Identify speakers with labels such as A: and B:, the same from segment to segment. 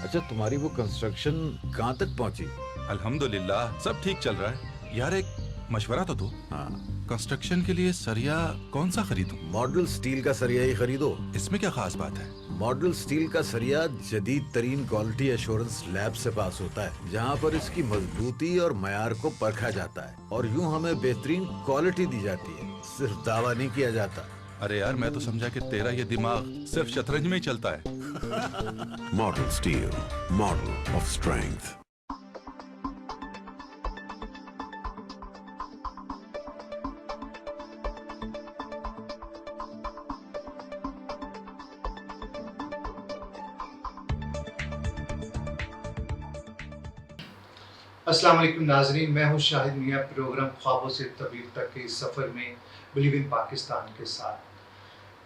A: اچھا تمہاری وہ کنسٹرکشن کہاں تک پہنچی؟
B: الحمدللہ سب ٹھیک چل رہا ہے یار. ایک مشورہ تو دو.
A: ہاں،
B: کنسٹرکشن کے لیے سریا کون سا خریدوں؟
A: ماڈل سٹیل کا سریا ہی خریدو.
B: اس میں کیا خاص بات ہے؟
A: ماڈل سٹیل کا سریا جدید ترین کوالٹی ایشورنس لیب سے پاس ہوتا ہے، جہاں پر اس کی مضبوطی اور معیار کو پرکھا جاتا ہے، اور یوں ہمیں بہترین کوالٹی دی جاتی ہے، صرف دعویٰ نہیں کیا جاتا.
B: ارے یار میں تو سمجھا کہ تیرا یہ دماغ صرف شطرنج میں ہی چلتا ہے.
C: Model Steel, model of strength.
D: السلام علیکم ناظرین، میں ہوں شاہد میاں، پروگرام خوابوں سے طبیب تک کے اس سفر میں بلیو ان پاکستان کے ساتھ.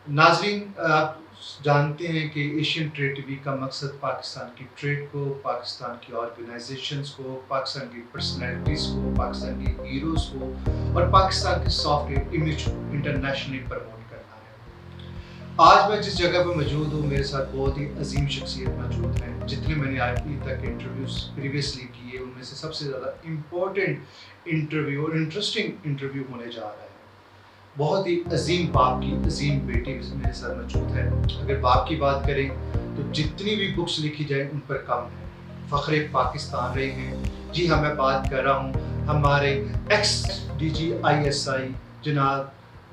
D: ناظرین، آپ جانتے ہیں کہ ایشین ٹریڈ ٹی وی کا مقصد پاکستان کی ٹریڈ کو، پاکستان کی آرگنائزیشنز کو، پاکستان کی پرسنالٹیز کو، پاکستان کے ہیروز کو اور پاکستان کے سافٹ ویئر امیج کو انٹرنیشنلی پروموٹ کرنا ہے. آج میں جس جگہ پہ موجود ہوں، میرے ساتھ بہت ہی عظیم شخصیت موجود ہیں. جتنے میں نے آج تک انٹرویوز پریویسلی کیے ان میں سے سب سے زیادہ امپورٹنٹ انٹرویو اور انٹرسٹنگ انٹرویو ہونے جا رہا ہے. بہت ہی عظیم باپ کی عظیم بیٹی میرے ساتھ موجود ہے. اگر باپ کی بات کریں تو جتنی بھی بکس لکھی جائیں ان پر کم ہے. فخر پاکستان رہے ہیں. جی ہاں، میں بات کر رہا ہوں ہمارے ایکس DGISI جناب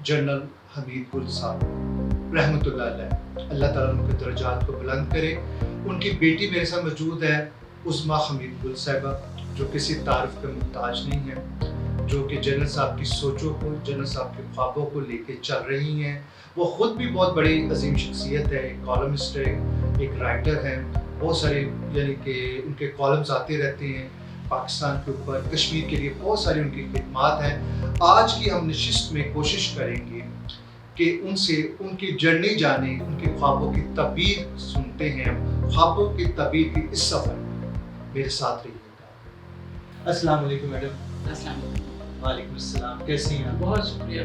D: جنرل حمید گل صاحب رحمۃ اللہ علیہ. اللہ تعالیٰ ان کے درجات کو بلند کرے. ان کی بیٹی میرے ساتھ موجود ہے عظمیٰ حمید گل صاحبہ، جو کسی تعارف کا محتاج نہیں ہے، جو کہ جنرل صاحب کی سوچوں کو، جنرل صاحب کے خوابوں کو لے کے چل رہی ہیں. وہ خود بھی بہت بڑی عظیم شخصیت ہے، ایک کالمسٹ ہے، ایک رائٹر ہے. بہت سارے یعنی کہ ان کے کالمز آتے رہتے ہیں پاکستان کے اوپر، کشمیر کے لیے بہت ساری ان کی خدمات ہیں. آج کی ہم نشست میں کوشش کریں گے کہ ان سے ان کی جرنی جانیں، ان کے خوابوں کی تعبیر سنتے ہیں. خوابوں کی تعبیر کی اس سفر میں میرے ساتھ رہیے گا. السلام علیکم میڈم.
E: السلام علیکم.
D: وعلیکم السلام، کیسی ہیں آپ؟
E: بہت شکریہ.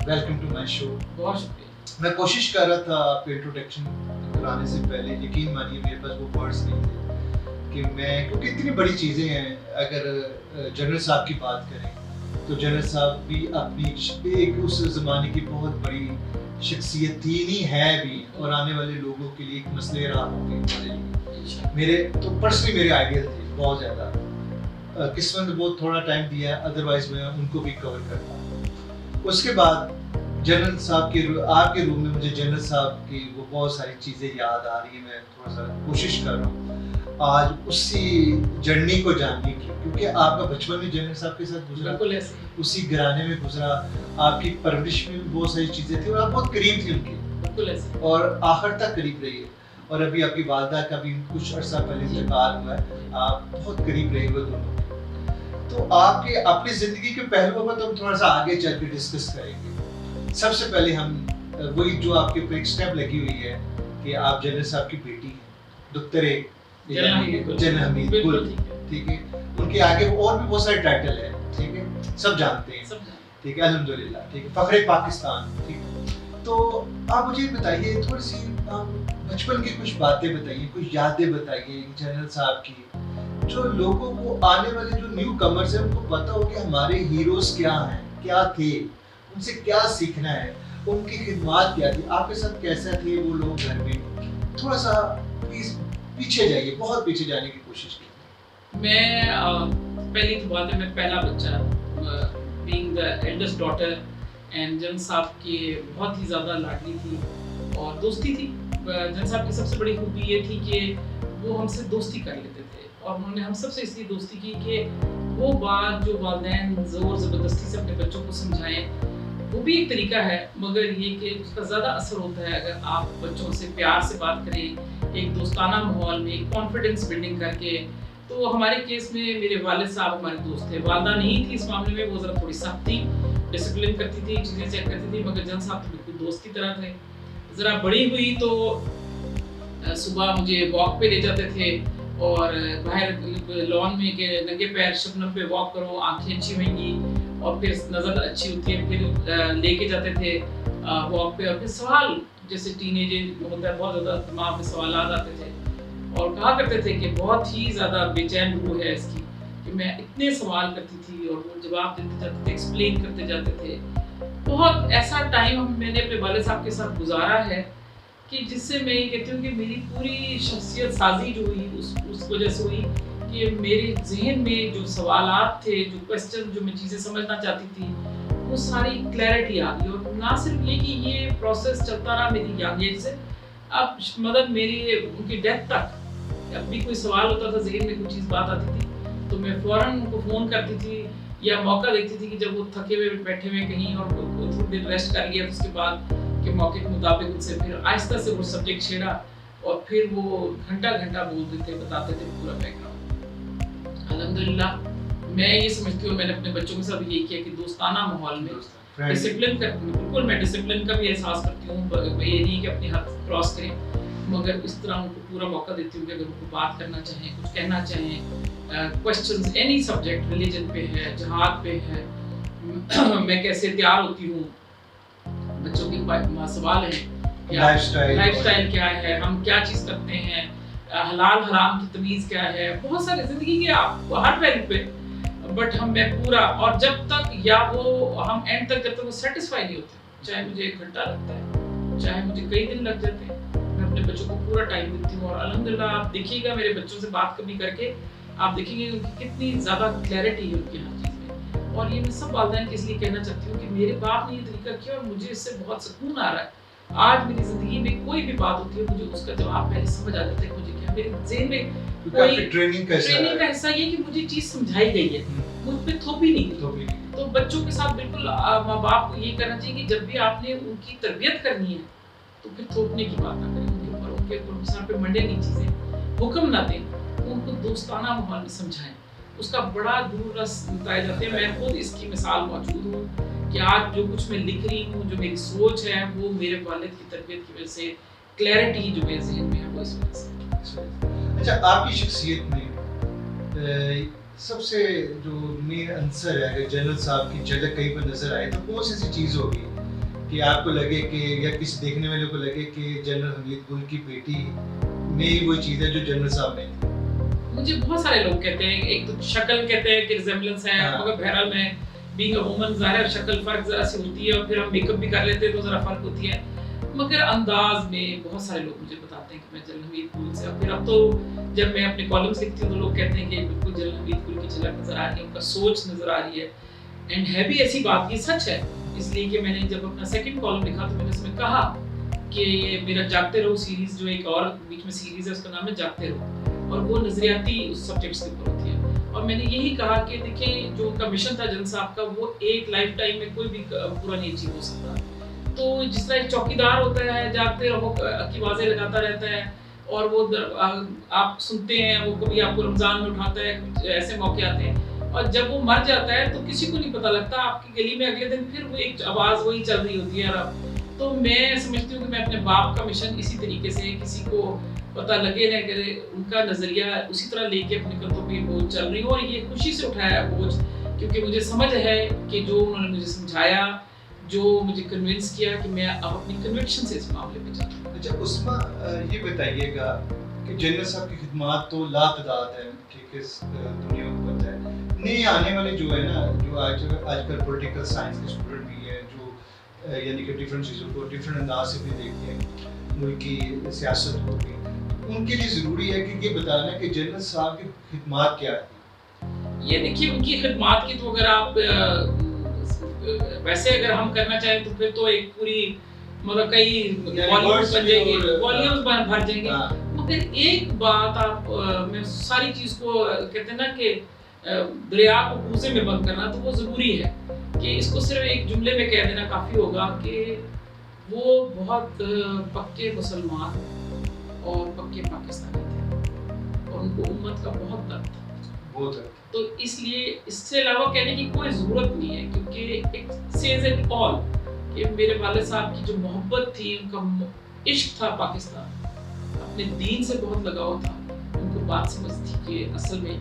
D: ویلکم ٹو مائی شو.
E: بہت شکریہ.
D: میں کوشش کر رہا تھا آپ کو انٹروڈکشن کرانے سے پہلے، یقین مانیے میرے پاس وہ ورڈز نہیں تھے کہ میں، کیونکہ اتنی بڑی چیزیں ہیں. اگر جنرل صاحب کی بات کریں تو جنرل صاحب بھی اپنی ایک اس زمانے کی بہت بڑی شخصیت تھی، نہیں ہے بھی، اور آنے والے لوگوں کے لیے ایک مسئلہ رہا ہوں. میرے تو پرسنلی میرے آئیڈیل تھے بہت زیادہ. قسمت نے بہت تھوڑا ٹائم دیا ہے، ادروائز میں ان کو بھی کور کرتا. اس کے بعد جنرل صاحب کے آپ کے روم میں مجھے جنرل صاحب کی وہ بہت ساری چیزیں یاد آ رہی ہیں. میں تھوڑا سا کوشش کر رہا ہوں آج اسی جرنی کو جاننے کی، کیونکہ آپ کا بچپن بھی جنرل صاحب کے ساتھ گزرا، اسی گھرانے میں گزرا. آپ کی پرورش میں بھی بہت ساری چیزیں تھیں اور آپ بہت قریب تھی ان کی، اور آخر تک قریب رہی ہے. اور ابھی آپ کی والدہ کا بھی کچھ عرصہ پہلے انتقال ہوا ہے، آپ بہت قریب رہے ہوئے دونوں. تو آپ کے اپنی زندگی کے پہلوؤں پر تو ہم تھوڑا سا آگے چل کے ڈسکس کریں گے. سب سے پہلے ہم وہی جو آپ کے اوپر ایک اسٹیپ لگی ہوئی ہے کہ آپ جنرل صاحب کی بیٹی ہیں، دختر جنرل حمید گل، ٹھیک ہے. ان کے آگے اور بھی بہت سارے ٹائٹل ہیں، ٹھیک ہے، سب جانتے ہیں، ٹھیک ہے، الحمدللہ، ٹھیک ہے، فخر پاکستان. ٹھیک ہے. تو آپ مجھے بتائیے تھوڑی سی بچپن کی کچھ باتیں بتائیے، کچھ یادیں بتائیے جنرل صاحب کی، جو لوگوں کو، آنے والے جو نیو کمرز ہیں ان کو پتہ ہو کہ ہمارے ہیروز کیا ہیں، کیا تھے، ان سے کیا سیکھنا ہے، ان کی خدمات کیا تھی، آپ کے ساتھ کیسے تھے وہ لوگ گھر میں. تھوڑا سا پلیز پیچھے جائیے، بہت پیچھے جانے کی کوشش کی.
E: میں پہلی تو بات ہے، میں پہلا بچہ، being the eldest daughter, and general صاحب کی بہت ہی زیادہ لاڈلی تھی اور دوستی تھی. جنرل صاحب کی سب سے بڑی خوبی یہ تھی کہ وہ ہم سے دوستی کر لیتے تھے، اور انہوں نے ہم سب سے اس لیے دوستی کی کہ وہ بات جو والدین زور زبردستی سے اپنے بچوں کو سمجھائیں، وہ بھی ایک طریقہ ہے، مگر یہ کہ اس کا زیادہ اثر ہوتا ہے اگر آپ بچوں سے پیار سے بات کریں، ایک دوستانہ ماحول میں، ایک کانفیڈنس بلڈنگ کر کے. تو ہمارے کیس میں میرے والد صاحب ہمارے دوست تھے. والدہ نہیں تھی اس معاملے میں، وہ ذرا تھوڑی سخت تھی، ڈسپلن کرتی تھی، چیزیں چیک کرتی تھی، مگر جنرل صاحب تو بالکل دوست کی طرح تھے. ذرا بڑی ہوئی تو صبح مجھے واک پہ لے جاتے تھے، اور باہر لان میں کہ ننگے پیر شبنم پہ واک کرو، آنکھیں اچھی ہوئیں گی اور پھر نظر اچھی ہوتی ہے. پھر لے کے جاتے تھے واک پہ، اور پھر سوال جیسے ٹین ایج ہوتا ہے، بہت زیادہ دماغ میں سوالات آتے تھے. اور کہا کرتے تھے کہ بہت ہی زیادہ بے چین روح ہے اس کی، کہ میں اتنے سوال کرتی تھی اور وہ جواب دیتے جاتے تھے، ایکسپلین کرتے جاتے تھے. بہت ایسا ٹائم میں نے اپنے والد صاحب کے ساتھ گزارا ہے کہ جس سے میں یہ کہتی ہوں کہ میری پوری شخصیت سازی جو ہوئی اس وجہ سے ہوئی کہ میرے ذہن میں جو سوالات تھے، جو کویسچن، جو میں چیزیں سمجھنا چاہتی تھی، وہ ساری کلیئرٹی آ گئی. اور نہ صرف یہ کہ یہ پروسیس چلتا رہا میری ینگ ایج سے، اب مطلب میری ان کی ڈیتھ تک اب بھی کوئی سوال ہوتا تھا، ذہن میں کوئی چیز بات آتی تھی تو میں فوراً ان کو فون کرتی تھی یا موقع دیکھتی تھی کہ جب وہ تھکے ہوئے بیٹھے ہوئے کہیں اور تھوڑی دیر ریسٹ کر لیا، اس کے بعد کہ موقع کے مطابق ان سے پھر آہستہ سے وہ سبجیکٹ چھیڑا اور پھر وہ گھنٹہ گھنٹہ بولتے تھے، بتاتے تھے پورا بیک گراؤنڈ. الحمدللہ میں یہ سمجھتی ہوں، میں نے اپنے بچوں کے ساتھ یہ کیا کہ دوستانہ ماحول میں ڈسپلن کا، بالکل میں ڈسپلن کا بھی احساس کرتی ہوں. یہ نہیں کہ اپنی حد کراس کریں، مگر اس طرح ان کو پورا موقع دیتی ہوں کہ اگر ان کو بات کرنا چاہیں، کچھ کہنا چاہیں، کویسچنز اینی سبجیکٹ، ریلیجن پہ ہے، جہاد پہ ہے، میں کیسے تیار ہوتی ہوں، بچوں کے سوال ہیں لائف سٹائل کیا ہے، ہم کیا چیز کرتے ہیں، حلال حرام کی تمیز کیا ہے، بہت سارے زندگی کے ہر پہلو پہ. بٹ میں پورا، اور جب تک یا وہ ہم اینڈ تک جب تک وہ سیٹسفائی نہیں ہوتے، چاہے مجھے 1 گھنٹہ لگتا ہے، چاہے مجھے کئی دن لگ جاتے ہیں، میں اپنے بچوں کو پورا ٹائم دیتی ہوں. اور الحمدللہ آپ دیکھیے گا میرے بچوں سے بات کبھی کر کے آپ دیکھیں گے کتنی زیادہ کلیئرٹی ہے ان کی ہر چیز میں. اور یہ میں سب والدین کے اس لیے کہنا چاہتی ہوں کہ میرے باپ نے یہ طریقہ کیا اور مجھے اس سے بہت سکون آ رہا ہے. آج میری زندگی میں کوئی بھی بات ہوتی ہے مجھے اس کا جواب پہلے سمجھ آ جاتا ہے، مجھے کیا میرے ذہن میں کوئی
D: ٹریننگ کا
E: حصہ یہ کہ مجھے چیز سمجھائی گئی ہے، مجھ پہ تھوپی نہیں گئی. تو بچوں کے ساتھ بالکل ماں باپ کو یہ کرنا چاہیے کہ جب بھی آپ نے ان کی تربیت کرنی ہے تو پھر تھوپنے کی بات نہ کریں، ان کے اوپر ان کے سر پہ منڈے نہیں چیزیں، حکم نہ دیں، ان کو دوستانہ ماحول میں سمجھائیں. اس کا بڑا دور رس نتائج آتے ہیں. میں خود اس کی مثال موجود ہوں کہ آج جو کچھ میں لکھ رہی ہوں، جو میری سوچ ہے، وہ میرے والد کی تربیت کی وجہ سے، کلیئرٹی جو میرے ذہن میں ہے وہ اس وجہ سے.
D: اچھا، آپ کی شخصیت میں سب سے جو مین عنصر ہے، اگر جنرل صاحب کی جھلک کہیں پر نظر آئے تو کون سی ایسی چیز ہوگی کہ آپ کو لگے کہ، یا کسی دیکھنے والے کو لگے کہ جنرل حمید گل کی بیٹی میں ہی وہی چیز ہے جو جنرل صاحب نے؟
E: مجھے بہت سارے لوگ کہتے ہیں، ایک تو شکل کہتے ہیں کہ ریزمبلنس ہے، مگر بہرحال میں بینگ اے وومن ظاہر شکل فرق ذرا سی ہوتی ہے اور پھر ہم میک اپ بھی کر لیتے ہیں تو ذرا فرق ہوتی ہے، مگر انداز میں بہت سارے لوگ مجھے بتاتے ہیں کہ میں جنرل حمید گل سے. اور پھر اب تو جب میں اپنے کالمز لکھتی ہوں تو لوگ کہتے ہیں کہ بالکل جنرل حمید گل کی جھلک نظر آ رہی ہے، ان کا سوچ نظر آ رہی ہے. اینڈ ہے بھی ایسی بات، یہ سچ ہے، اس لیے کہ میں نے جب اپنا سیکنڈ کالم لکھا تو میں نے اس میں کہا کہ یہ میرا جاگتے رہو سیریز، جو ایک اور بیچ میں سیریز ہے اس کا نام ہے جاگتے رہو، اور وہ نظریاتی اس سبجیکٹس کے اوپر ہوتی ہے. اور میں نے یہی کہا کہ دیکھیں جو ان کا مشن تھا جنرل صاحب کا، وہ ایک لائف ٹائم میں کوئی بھی پورا نہیں اچیو ہو سکتا. تو جس طرح ایک چوکیدار ہوتا ہے، جاگتے رہو کی بازیں لگاتا رہتا ہے، اور وہ آپ سنتے ہیں، وہ کبھی آپ کو رمضان میں اٹھاتا ہے، کچھ ایسے موقع آتے ہیں، اور جب وہ مر جاتا ہے تو کسی کو نہیں پتہ لگتا، آپ کی گلی میں اگلے دن پھر وہ ایک آواز وہی چل رہی ہوتی ہے. تو میں سمجھتی ہوں کہ میں اپنے باپ کا مشن اسی طریقے سے کسی کو پتہ لگے نہ کرے، ان کا نظریہ اسی طرح لے کے اپنے کندھوں پہ بوجھ چل رہی ہوں. اور یہ خوشی سے اٹھایا ہے بوجھ، کیونکہ مجھے سمجھ ہے کہ جو انہوں نے مجھے سمجھایا، جو مجھے کنونس کیا کہ میں اب اپنی کنوکشن سے اس معاملے پہ چلتا ہوں.
D: اچھا عثمہ، یہ بتائیے گا کہ جنرل صاحب کی خدمات تو لا تعداد ہے، ٹھیک ہے، دنیا کو پتہ ہے. نئے آنے والے جو ہے نا، جو آج کل پولیٹیکل سائنس کے اسٹوڈنٹ بھی ہیں، جو یعنی کہ ڈفرینٹ چیزوں کو ڈفرینٹ انداز سے بھی دیکھتے ہیں، ملک کی سیاست کو بھی، ان کے لیے ضروری ہے کہ یہ بتانا کہ جنرل صاحب کی خدمات کیا ہے.
E: یہ دیکھیے ان کی خدمات کی تو اگر آپ ویسے اگر ہم کرنا چاہیں تو پھر تو ایک پوری مطلب کئی والیومز بن جائیں گے، والیومز بھر جائیں گے. مگر ایک بات آپ میں ساری چیز کو کہتے ہیں نا کہ دریا کو کوزے میں بند کرنا، تو وہ ضروری ہے کہ اس کو صرف ایک جملے میں کہہ دینا کافی ہوگا کہ وہ بہت پکے مسلمان اور پکے پاکستانی تھے، اور ان کو امت کا بہت درد تھا. تو اس لیے اس سے علاوہ کہنے کی کوئی ضرورت نہیں ہے، کیونکہ ایک سیز اٹ آل کہ میرے والد صاحب کی جو محبت تھی، ان کا عشق تھا پاکستان، اپنے دین سے بہت لگاؤ تھا. ان کو بات سمجھ تھی کہ اصل میں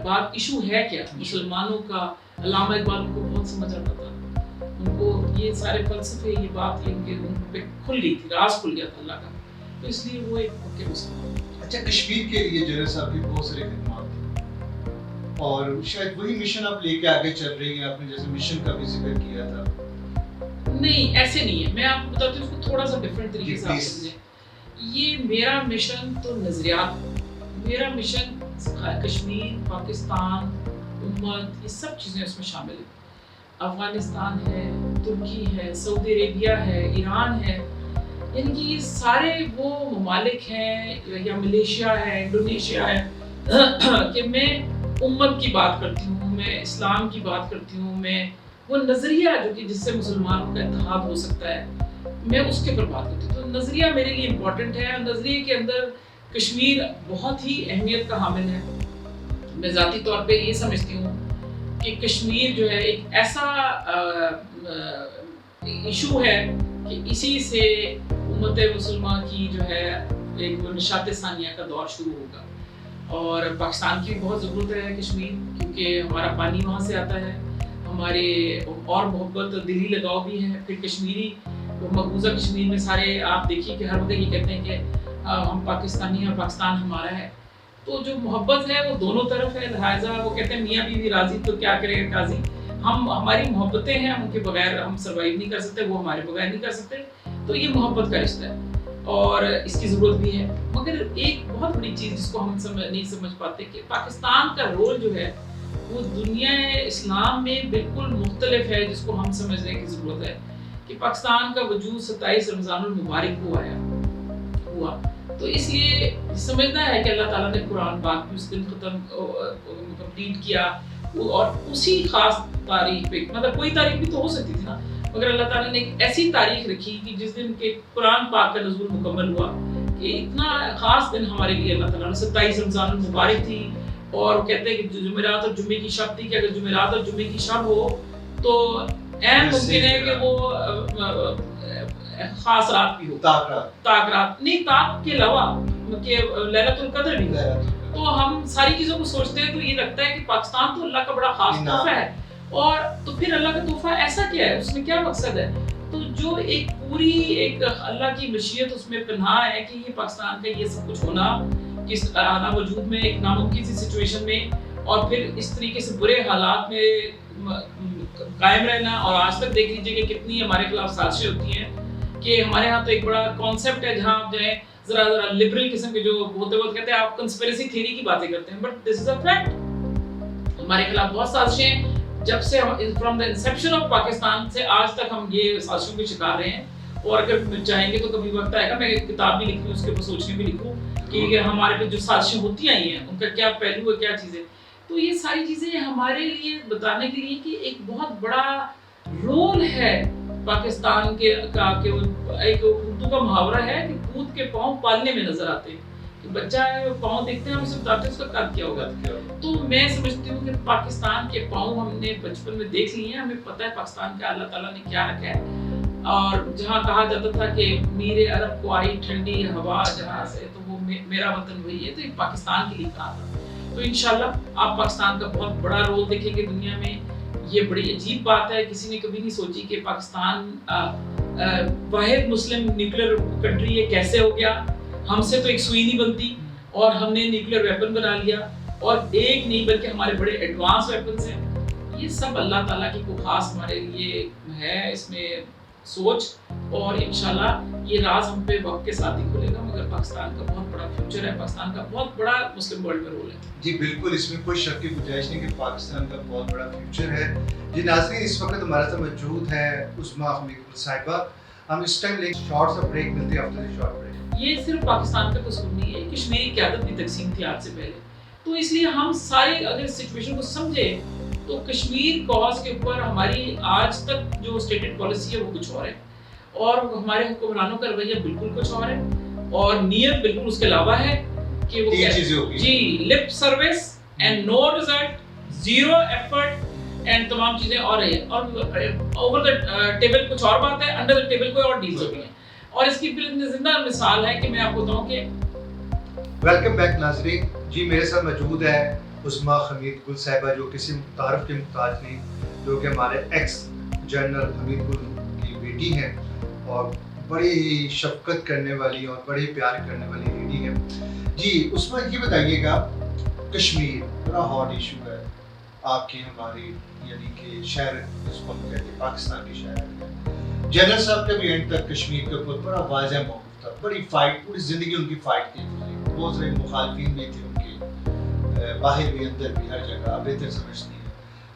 E: بات ایشو ہے کیا مسلمانوں کا. علامہ اقبال ان کو بہت سمجھ آتا تھا، ان کو یہ سارے فلسفے، یہ بات ان پہ کھل گئی تھی، راز کھل گیا تھا اللہ کا. تو اس لیے وہ ایک پکے مسلمان
D: اچھا کشمیر کے لیے جنرل صاحب کی بہت ساری خدمات تھیں اور شاید وہی مشن آپ لے کے آگے چل رہی ہیں. آپ نے جیسے مشن کا بھی ذکر کیا تھا.
E: نہیں ایسے نہیں ہے, میں آپ کو بتاتی ہوں اس کو تھوڑا سا ڈفرینٹ طریقے سے آپ سمجھیں. یہ میرا مشن تو نظریات, میرا مشن کشمیر, پاکستان, امت, یہ سب چیزیں اس میں شامل ہیں. افغانستان ہے, ترکی ہے, سعودی عربیہ ہے, ایران ہے, یعنی کہ یہ سارے وہ ممالک ہیں, یا ملیشیا ہے, انڈونیشیا ہے, کہ میں امت کی بات کرتی ہوں, میں اسلام کی بات کرتی ہوں, میں وہ نظریہ جو کہ جس سے مسلمانوں کا اتحاد ہو سکتا ہے, میں اس کے اوپر بات کرتی ہوں. تو نظریہ میرے لیے امپورٹنٹ ہے, اور نظریے کے اندر کشمیر بہت ہی اہمیت کا حامل ہے. میں ذاتی طور پہ یہ سمجھتی ہوں کہ کشمیر جو ہے ایک ایسا ایشو ہے کہ اسی سے امت مسلمہ کی جو ہے ایک نشاط ثانیہ کا دور شروع ہوگا. اور پاکستان کی بہت ضرورت ہے کشمیر, کیونکہ ہمارا پانی وہاں سے آتا ہے, ہمارے اور محبت دلی لگاؤ بھی ہے. پھر کشمیری مقبوضہ کشمیر میں سارے آپ دیکھیے کہ ہر وقت یہ کہتے ہیں کہ ہم پاکستانی ہیں اور پاکستان ہمارا ہے. تو جو محبت ہے وہ دونوں طرف ہے, لہٰذا وہ کہتے ہیں میاں بیوی راضی تو کیا کرے گا قاضی. ہماری محبتیں ہیں, ان کے بغیر ہم سروائیو نہیں کر سکتے, وہ ہمارے بغیر نہیں کر سکتے. تو یہ محبت کا رشتہ ہے اور اس کی ضرورت بھی ہے. مگر ایک بہت بڑی چیز جس کو ہم نہیں سمجھ پاتے کہ پاکستان کا رول جو ہے وہ دنیا اسلام میں بالکل مختلف ہے, جس کو ہم سمجھنے کی ضرورت ہے. کہ پاکستان کا وجود 27 رمضان المبارک کو ہوا, تو اس لیے سمجھنا ہے کہ اللہ تعالیٰ نے قرآن پاک بھی اس دن کمپلیٹ کیا, اور اسی خاص تاریخ پہ, مطلب کوئی تاریخ بھی تو ہو سکتی تھی نا, مگر اللہ تعالیٰ نے ایک ایسی تاریخ رکھی کہ جس دن کے قرآن پاک کا نزول مکمل ہوا, کہ اتنا خاص دن ہمارے لیے اللہ تعالیٰ نے 27 رمضان المبارک تھی. اور کہتے ہیں کہ جمعرات اور جمعے کی شب تھی, کہ اگر جمعرات اور جمعے کی شب ہو تو اہم ممکن ہے کہ وہ خاص رات بھی ہو, تاک رات نہیں, تاک کے علاوہ کہ لیلۃ القدر بھی ہو. تو ہم ساری چیزوں کو سوچتے ہیں تو یہ لگتا ہے کہ پاکستان تو اللہ کا بڑا خاص تحفہ ہے. اور تو پھر اللہ کا تحفہ ایسا کیا ہے, اس میں کیا مقصد ہے؟ تو جو ایک پوری ایک اللہ کی مشیت اس میں پنہا ہے کہ یہ پاکستان کا یہ سب کچھ ہونا, کس آنا وجود میں ایک ناممکن سی سچویشن میں, اور پھر اس طریقے سے برے حالات میں قائم رہنا. اور آج تک دیکھ لیجیے کہ کتنی ہمارے خلاف سازشیں ہوتی ہیں, کہ ہمارے ہاں تو ایک بڑا کانسیپٹ ہے جہاں آپ جائیں ذرا لبرل قسم کے جو ہوتے ہوتے کہتے ہیں آپ کنسپیریسی تھیوری کی باتیں کرتے ہیں, but this is a fact. ہمارے خلاف بہت سازشیں جب سے from the inception of Pakistan سے آج تک ہم یہ سازشوں کے شکار رہے ہیں. اور اگر چاہیں گے تو کبھی وقت آئے گا میں ایک کتاب بھی لکھوں, اس کے اوپر سوچنے بھی لکھوں کہ ہمارے پہ جو سازشیں ہوتی آئی ہیں ان کا کیا پہلو ہے, کیا چیزیں. تو یہ ساری چیزیں ہمارے لیے بتانے کے لیے کہ ایک بہت بڑا رول ہے پاکستان کے کا, کہ ایک اردو کا محاورہ ہے کہ کود کے پاؤں پالنے میں نظر آتے ہیں. کہ بچہ ہے پاؤں دیکھتے ہیں, ہم اسے بتاتے ہیں اس کا قد کیا ہوگا. تو میں سمجھتی ہوں کہ پاکستان کے پاؤں ہم نے بچپن میں دیکھ لیے ہیں, ہمیں پتہ ہے پاکستان کا اللہ تعالیٰ نے کیا رکھا ہے. اور جہاں کہا جاتا تھا کہ میرے عرب کو آئی ٹھنڈی ہوا جہاں سے, تو وہ میرا وطن وہی ہے, تو ایک پاکستان کے لیے کہا تھا. تو انشاءاللہ آپ پاکستان کا بہت بڑا رول دیکھیں گے دنیا میں. یہ بڑی عجیب بات ہے, کسی نے کبھی نہیں سوچی کہ پاکستان واحد مسلم نیوکلیر کنٹری ہے, کیسے ہو گیا. ہم سے تو ایک سوئی نہیں بنتی اور ہم نے نیوکلیر ویپن بنا لیا, اور ایک نہیں بلکہ ہمارے بڑے ایڈوانس ویپنز ہیں. یہ سب اللہ تعالیٰ کی کوئی خاص ہمارے لیے ہے اس میں سوچ, اور انشاءاللہ یہ راز ہم پہ وقت کے ساتھ ہی کھلے گا. مگر پاکستان کا بہت بڑا فیوچر ہے, پاکستان کا بہت بڑا مسلم ورلڈ میں رول ہے.
D: جی بالکل, اس میں کوئی شک کی گنجائش نہیں کہ پاکستان کا بہت بڑا فیوچر ہے. جی ناظرین, اس وقت ہمارے ساتھ موجود ہے عظمیٰ حمید صاحبہ. ہم اس ٹائم ایک شارٹ سا بریک ملتے ہیں, آفٹر شارٹ بریک.
E: یہ صرف پاکستان کا قصور نہیں ہے, کشمیری قیادت کی تقسیم تھی آج سے پہلے. تو اس لیے ہم سارے اگر سچویشن کو سمجھے تو کشمیر کاز کے اوپر ہماری آج تک جو اسٹیٹڈ پالیسی ہے وہ کچھ اور ہے, اور ہمارے حکمرانوں کا رویہ بالکل کچھ اور ہے, اور نیت بالکل اس کے علاوہ ہے کہ وہ جی lip service and no result, zero effort and تمام چیزیں اور ہے. اور اوور دا ٹیبل کچھ اور بات ہے, انڈر دا ٹیبل کوئی اور ڈیلز ہوتی ہیں. اور اس کی زندہ مثال ہے کہ میں آپ کو بتاؤں کہ
D: ویلکم بیک ناظرین. جی میرے ساتھ موجود ہے عظمیٰ حمید گل صاحبہ, جو کسی تعارف کے محتاج نہیں, جو کہ ہمارے ایکس جنرل حمید گل کی بیٹی ہیں, اور بڑی ہی شفقت کرنے والی اور بڑی پیار کرنے والی لیڈی ہے. جی اس میں یہ بتائیے گا، کشمیر بڑا ہاٹ ایشو ہے آپ کے ہماری یعنی کہ شہر جس کو ہم کہتے ہیں پاکستان کے شہر ہے. جنرل صاحب کا بھی اینڈ تک کشمیر کے اوپر بڑا واضح موقف تھا، بڑی فائٹ، پوری زندگی ان کی فائٹ کی تھی. بہت سارے مخالفین بھی تھے ان کے، باہر بھی اندر بھی ہر جگہ، آپ بہتر سمجھتی ہیں.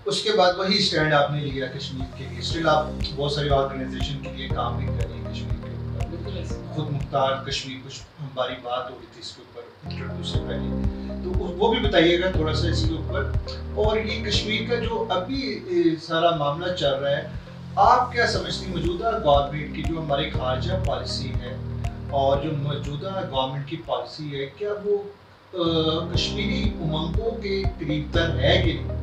D: اس کے بعد وہی اسٹینڈ آپ نے لیا کشمیر کے لیے. اسٹل آپ بہت ساری آرگنائزیشن کے لیے کام بھی کر رہی ہیں کشمیر کے اوپر.
E: بالکل ایسے.
D: خود مختار کشمیر، کچھ ہماری بات ہو رہی تھی اس کے اوپر انٹروڈیوس سے پہلے، تو وہ بھی بتائیے گا تھوڑا سا اس کے اوپر. اور یہ کشمیر کا جو ابھی سارا معاملہ چل رہا ہے، آپ کیا سمجھتی موجودہ گورنمنٹ کی جو ہماری خارجہ پالیسی ہے اور جو موجودہ گورنمنٹ کی پالیسی ہے، کیا وہ کشمیری امنگوں کے قریب تر ہے کہ نہیں؟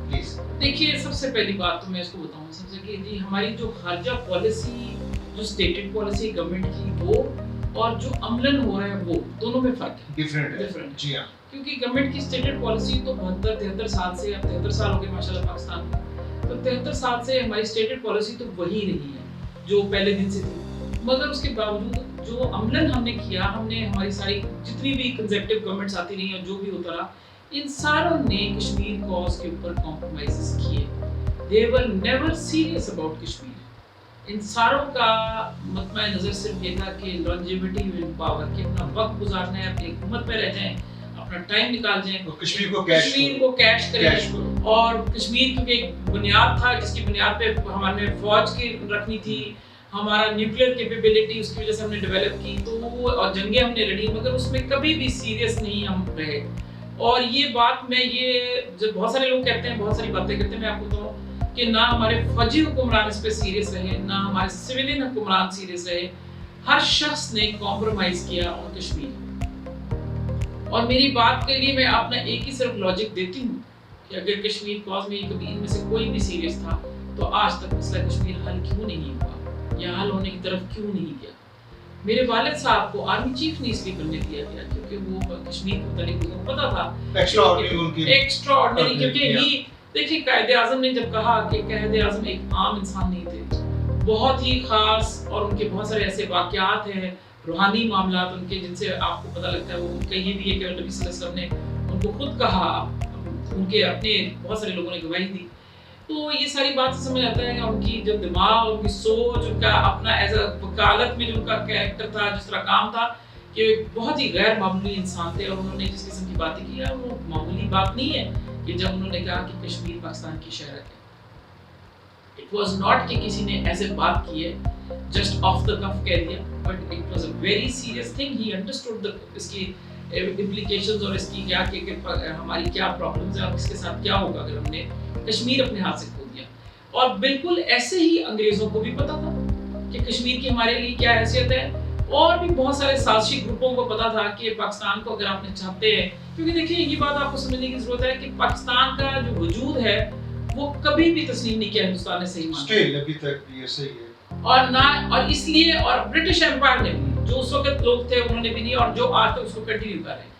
D: پلیز.
E: دیکھیے سب سے پہلی بات تو میں اس کو بتاؤں سب سے کہ جی ہماری جو خارجہ پالیسی، جو اسٹیٹڈ پالیسی گورنمنٹ کی وہ اور جو عملاً ہو رہا ہے وہ دونوں میں فرق ہے.
D: ڈفرینٹ ہے.
E: ڈفرینٹ.
D: جی ہاں.
E: کیونکہ گورنمنٹ کی اسٹیٹڈ پالیسی تو 72-73 سال سے، اب 73 سال ہو گئے ماشاءاللہ پاکستان میں، تو 73 سال سے ہماری اسٹیٹڈ پالیسی تو وہی رہی ہے جو پہلے دن سے تھی. مگر اس کے باوجود جو عملاً ہم نے کیا، ہم نے ہماری ساری جتنی بھی کنزیکٹیو گورنمنٹس آتی رہی ہیں جو بھی ہوتا رہا، ان ساروں نے کشمیر کاز کے اوپر کمپرومائزز کیے. They were never serious about Kashmir. ان ساروں کا مطمع نظر صرف یہ تھا کہ longevity in power، کہ اپنا وقت گزارنا ہے، اپنی حکومت میں رہ جائیں، اپنا ٹائم نکال جائیں،
D: کشمیر کو
E: کیش کریں. اور کشمیر کیونکہ ایک بنیاد تھا جس کی بنیاد پہ ہمارے فوج کی رکھنی تھی، ہمارا نیوکلیئر کیپیبلٹی اس کی وجہ سے ہم نے ڈیولپ کی، تو وہ اور جنگیں ہم نے لڑی، مگر اس میں کبھی بھی سیریس نہیں ہم رہے. اور یہ بات میں یہ جب بہت سارے لوگ کہتے ہیں، بہت ساری باتیں کرتے ہیں، میں آپ کو بتاؤں کہ نہ ہمارے فوجی حکمران اس پہ سیریس رہے، نہ ہمارے سویلین حکمران سیریس رہے. ہر شخص نے کمپرومائز کیا اور کشمیر. اور میری بات کے لیے میں اپنا ایک ہی صرف لاجک دیتی ہوں کہ اگر کشمیر کاز میں کبھی ان میں سے کوئی بھی سیریس تھا تو آج تک مسئلہ کشمیر حل کیوں نہیں ہوا یا حل ہونے کی طرف کیوں نہیں گیا. میرے والد صاحب کو آرمی چیف نہیں اس لیے بننے دیا گیا کیونکہ وہ کشمیر کے متعلق ان کو پتا تھا ایکسٹرا آرڈنری. کیونکہ ہی دیکھیے قائد اعظم نے جب کہا کہ قائد اعظم ایک عام انسان نہیں تھے، بہت ہی خاص، اور ان کے بہت سارے ایسے واقعات ہیں، روحانی معاملات ان کے، جن سے آپ کو پتہ لگتا ہے وہ کہیں بھی ہے کہ نبی صلی اللہ علیہ وسلم نے ان کو خود کہا، ان کے اپنے بہت سارے لوگوں نے گواہی دی. تو یہ ساری باتیں سمجھ آتا ہے کہ ان کی جو دماغ، ان کی سوچ، ان کا اپنا ایز اے وکالت میں جو ان کا کریکٹر تھا، جس طرح کام تھا، کہ بہت ہی غیر معمولی انسان تھے. اور انہوں نے جس قسم کی باتیں کی ہے وہ معمولی بات نہیں ہے کہ جب انہوں نے کہا کہ کشمیر پاکستان کی شہر ہے. اٹ واز ناٹ کہ کسی نے ایسے بات کی ہے جسٹ آف دا کف کہہ دیا، but it was a very serious thing. He understood اس کی امپلیکیشنز اور اس کی کیا کہ ہماری کیا پرابلمز ہیں اور اس کے ساتھ کیا ہوگا اگر ہم نے کشمیر اپنے ہاتھ سے کھو دیا. اور بالکل ایسے ہی انگریزوں کو بھی پتا تھا کہ کشمیر کی ہمارے لیے کیا حیثیت ہے، اور بھی بہت سارے سازشی گروپوں کو پتا تھا کہ پاکستان کو اگر آپ نے چاہتے ہیں، کیونکہ دیکھیے یہ بات آپ کو سمجھنے کی ضرورت ہے کہ پاکستان کا جو وجود ہے وہ کبھی بھی تسلیم نہیں کیا ہندوستان نے صحیح مانا،
D: ابھی تک بھی ایسے ہی ہے.
E: اور نہ، اور اس لیے، اور برٹش ایمپائر نے جو اس وقت لوگ تھے انہوں نے بھی نہیں، اور جو آج تک اس کو کنٹینیو کر رہے ہیں.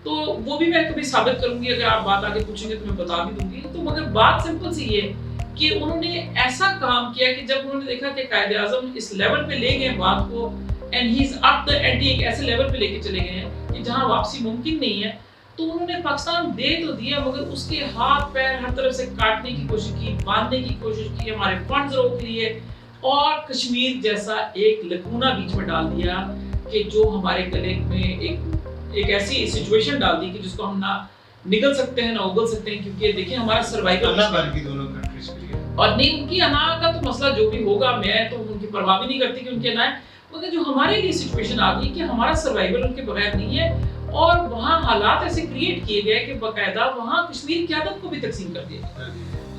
E: تو وہ بھی میں کبھی ثابت کروں گی، اگر آپ بات آگے پوچھیں گے تو میں بتا بھی دوں گی. تو مگر بات سمپل سی یہ کہ انہوں نے ایسا کام کیا کہ جب انہوں نے دیکھا کہ قائد اعظم اس لیول پہ لے گئے بات کو، and he is up the anti, ایک ایسے لیول پہ لے کے چلے گئے ہیں کہ جہاں واپسی ممکن نہیں ہے، تو انہوں نے پاکستان دے تو دیا مگر اس کے ہاتھ پیر ہر طرف سے کاٹنے کی کوشش کی، باندھنے کی کوشش کی، ہمارے فنڈز روک لیے، اور کشمیر جیسا ایک لکونہ بیچ میں ڈال دیا کہ جو ہمارے گلے میں ایک ایسی سچویشن ڈال دی کہ جس کو ہم نہ نکل سکتے ہیں نہ اگل سکتے ہیں. کیونکہ دیکھیں ہمارا سروائیول اور نہیں ان کی انا کا تو مسئلہ جو بھی ہوگا، میں تو ان کی پرواہ بھی نہیں کرتی کہ ان کے انا ہے، مگر جو ہمارے لیے سچویشن آ گئی کہ ہمارا سروائیول ان کے بغیر نہیں ہے، اور وہاں حالات ایسے کریٹ کیے گئے کہ باقاعدہ وہاں کشمیری قیادت کو بھی تقسیم کر دیا گیا.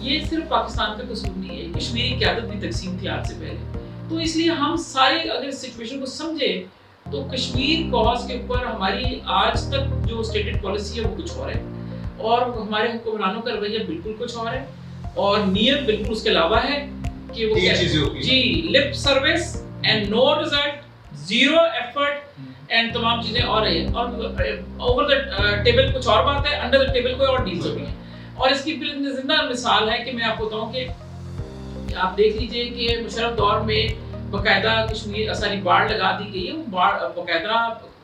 E: یہ صرف پاکستان کا قصور نہیں ہے، کشمیری قیادت بھی تقسیم تھی آج سے پہلے. تو اس لیے ہم سارے اگر سچویشن کو سمجھے تو کشمیر کاز کے اوپر ہماری آج تک جو اسٹیٹڈ پالیسی ہے وہ کچھ اور ہے، اور ہمارے حکمرانوں کا رویہ بالکل کچھ اور ہے، اور نیت بالکل اس کے علاوہ ہے کہ وہ جی lip service and no result, zero effort and تمام چیزیں اور رہی ہیں. اور اوور دا ٹیبل کچھ اور بات ہے، انڈر دا ٹیبل کوئی اور ڈیلز ہو رہی ہیں. اور اس کی زندہ مثال ہے کہ میں آپ کو بتاؤں کہ آپ دیکھ لیجئے کہ مشرف دور میں باقاعدہ کشمیر ساری باڑ لگا دی گئی ہے. وہ باڑ باقاعدہ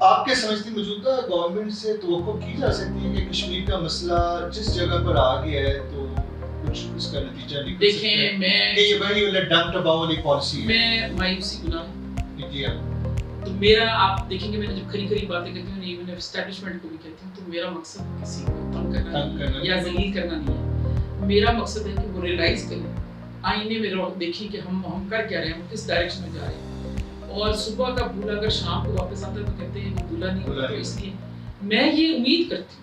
D: آپ کیا سمجھتی ہیں موجودہ گورنمنٹ سے توقع کی جا سکتی ہے کہ کشمیر کا مسئلہ جس جگہ پر آ گیا ہے تو کچھ اس کا نتیجہ نکل سکتا ہے؟
E: دیکھیں میں
D: کہ یہ وہی والا ڈمپ ڈباؤ والی پالیسی ہے.
E: میں مایوسی گنا
D: جی ہاں.
E: تو میرا آپ دیکھیں گے میں نے جب کھری کھری باتیں کرتی ہوں ایون اسٹیبلشمنٹ کو بھی کہتی ہوں تو میرا مقصد کسی کو تنگ کرنا یا ذلیل کرنا نہیں ہے. میرا مقصد ہے کہ وہ ریئلائز کریں, آئینے میں دیکھیں کہ ہم کر کیا رہے ہیں, ہم کس ڈائریکشن میں جا رہے ہیں. اور صبح کا بھولا اگر شام کو واپس آتا ہے تو کہتے ہیں وہ بھولا نہیں ہوتا. تو اس لیے میں یہ امید کرتی ہوں,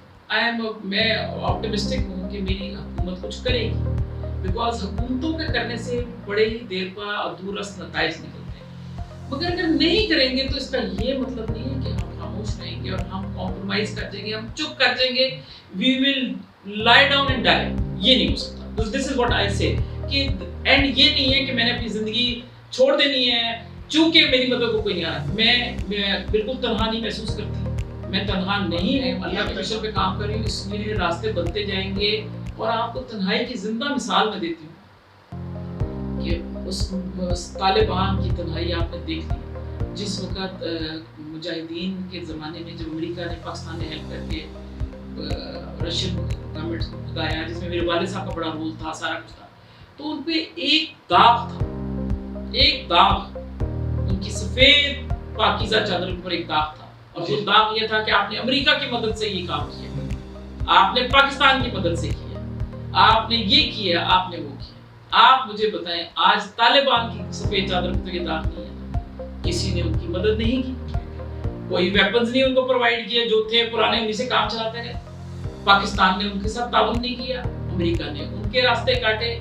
E: میں آپٹیمسٹک ہوں کہ میری حکومت کچھ کرے گی, بیکاز حکومتوں کے کرنے سے بڑے ہی دیر پا دور رس نتائج نکلتے ہیں. مگر اگر نہیں کریں گے تو اس کا یہ مطلب نہیں ہے کہ ہم خاموش رہیں گے اور ہم کمپرومائز کر جائیں گے, ہم چپ کر جائیں گے, وی ول لائی ڈاؤن اینڈ ڈائی. یہ نہیں ہو سکتا. دس از واٹ آئی سے کہ اینڈ یہ نہیں ہے کہ میں نے اپنی زندگی چھوڑ دینی ہے چونکہ میری مدد کو کوئی نہیں آ رہا. میں بالکل تنہا نہیں محسوس کرتی, میں تنہا نہیں ہوں, اللہ کے مشن پہ کام کر رہی ہوں. اس لیے راستے بنتے جائیں گے اور آپ کو تنہائی کی زندہ مثال میں دیتی ہوں کہ اس طالبان کی تنہائی آپ نے دیکھ لی جس وقت مجاہدین کے زمانے میں جب امریکہ نے پاکستان نے ہیلپ کر کے رشین گورنمنٹ کو بتایا جس میں میرے والد صاحب کا بڑا رول تھا, سارا کچھ تھا, تو ان پہ ایک داغ تھا, ایک داغ ان کی سفید پاکیزہ چادر کے اوپر ایک داغ تھا. اور وہ داغ یہ تھا کہ آپ نے امریکہ کی مدد سے یہ کام کیا, آپ نے پاکستان کی مدد سے کیا, آپ نے یہ کیا, آپ نے وہ کیا. آپ مجھے بتائیں آج طالبان کی سفید چادر پہ تو یہ داغ نہیں ہے, کسی نے ان کی مدد نہیں کی, کوئی ویپنز نہیں ان کو پرووائڈ کیے جو تھے پرانے, انہیں سے کام چلاتے رہے. پاکستان نے ان کے ساتھ تعاون نہیں کیا, امریکہ نے ان کے راستے کاٹے.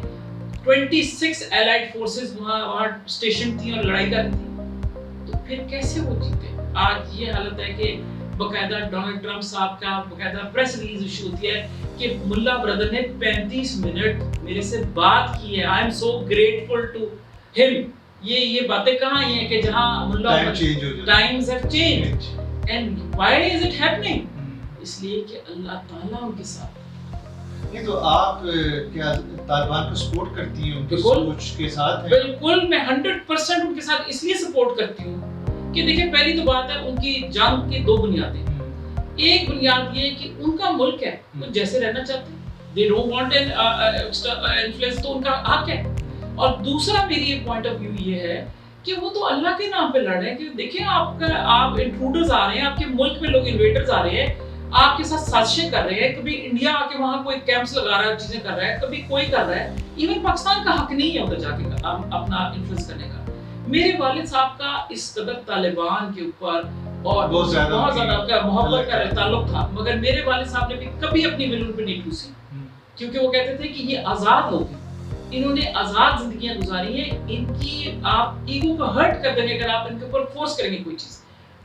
E: 26 الائڈ فورسز وہاں اسٹیشن تھیں اور لڑائی کر رہی تھیں. تو پھر کیسے وہ جیتے؟ آج یہ حالت ہے کہ باقاعدہ ڈونلڈ ٹرمپ صاحب کا باقاعدہ پریس ریلیز ایشو ہوتی ہے کہ ملا بردر نے 35 منٹ میرے سے بات کی ہے. I am so grateful to him. یہ باتیں کہاں ہیں کہ جہاں ملا times have changed and why is it happening? اس لیے کہ اللہ تعالیٰ ان کے ساتھ.
D: نہیں تو آپ کیا طالبان کو سپورٹ کرتی ہیں ان کی سوچ کے ساتھ ہیں؟
E: بالکل, میں 100% ان کے ساتھ اس لیے سپورٹ کرتی ہوں کہ دیکھیں پہلی تو بات ہے ان کی جنگ کی دو بنیادیں. ایک بنیاد یہ ہے کہ ان کا ملک ہے, وہ جیسے رہنا چاہتے ہیں, they don't want an influence, تو ان کا حق ہے. اور دوسرا میری ایک پوائنٹ آف ویو یہ ہے کہ وہ تو اللہ کے نام پہ لڑ رہے ہیں کہ دیکھیں آپ انٹروڈرز آ رہے ہیں, آپ کے ملک میں لوگ انویٹرز آ رہے ہیں, آپ کے ساتھ سازشیں کر رہے ہیں. کبھی انڈیا آ کے وہاں کوئی کیمپس لگا رہا ہے, چیزیں کر رہا ہے, کبھی کوئی کر رہا ہے. ایون پاکستان کا حق نہیں ہے ادھر جا کے اپنا انفلوئنس کرنے کا. میرے والد صاحب کا اس قدر طالبان کے اوپر اور بہت زیادہ محبت کا تعلق تھا, مگر میرے والد صاحب نے بھی کبھی اپنی ول ان پہ نہیں ٹوسی, کیونکہ وہ کہتے تھے کہ یہ آزاد لوگ ہیں, انہوں نے آزاد زندگیاں گزاری ہیں, ان کی آپ ایگو کو ہرٹ کر دیں گے اگر آپ ان کے اوپر فورس کریں گے کوئی چیز.